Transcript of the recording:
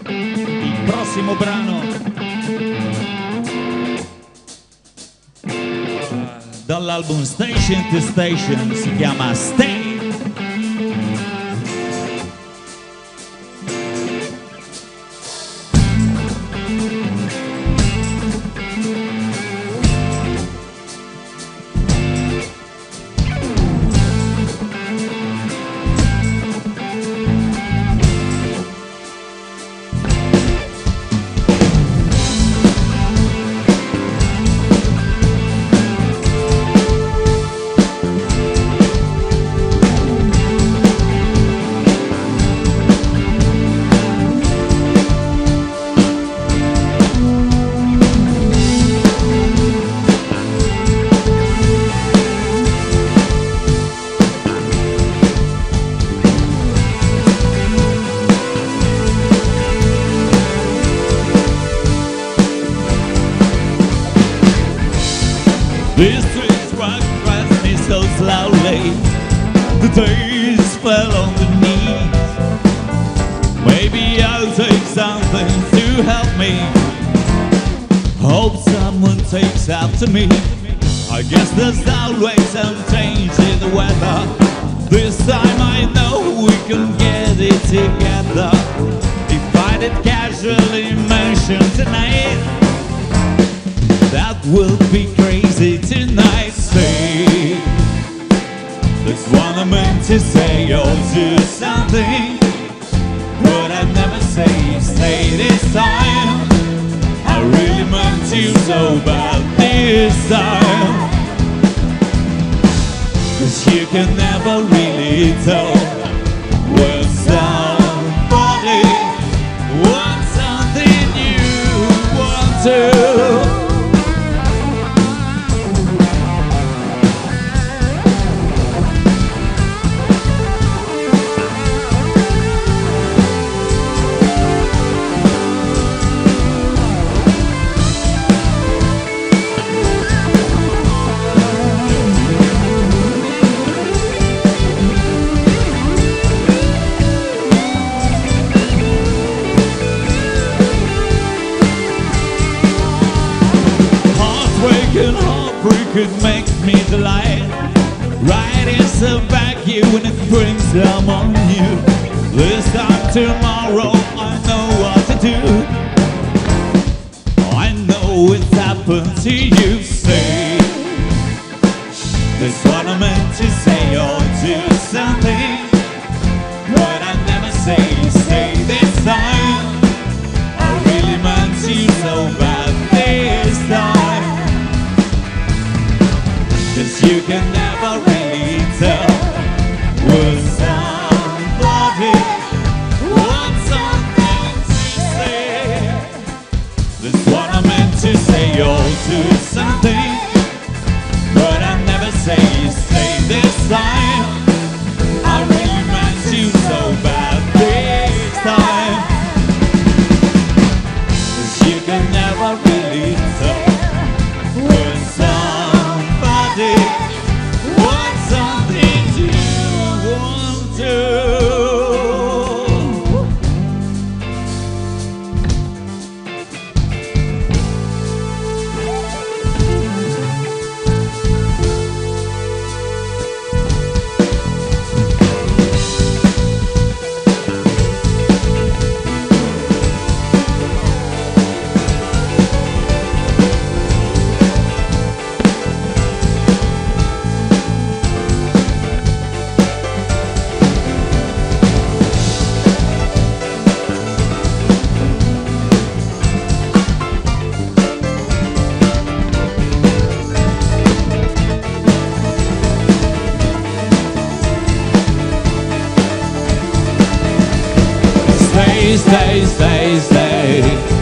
Il prossimo brano dall'album Station to Station si chiama Stay. These streets rock past me so slowly. The days fell on the knees. Maybe I'll take something to help me. Hope someone takes after me. I guess there's always some change in the weather. This time I know we can get it together. If I did casually mention tonight, that will be crazy tonight. Say, that's what I meant to say or do something, but I never say stay this time. I really meant to so bad this time, 'cause you can never really tell when somebody wants something you want to. Heartbreak makes me delight. Right is a vacuum when it brings them on you. This time tomorrow I know what to do. I know it's happened to you. Say, that's what I meant to say or do something, but I never say stay this time. I really meant to so bad this time, 'cause you can never really tell when somebody wants something to say. That's what I meant to say or do something, but I never say stay this time. I really meant to so bad this time, 'cause you can never really tell when somebody wants something you want to. Stay, stay, stay, stay.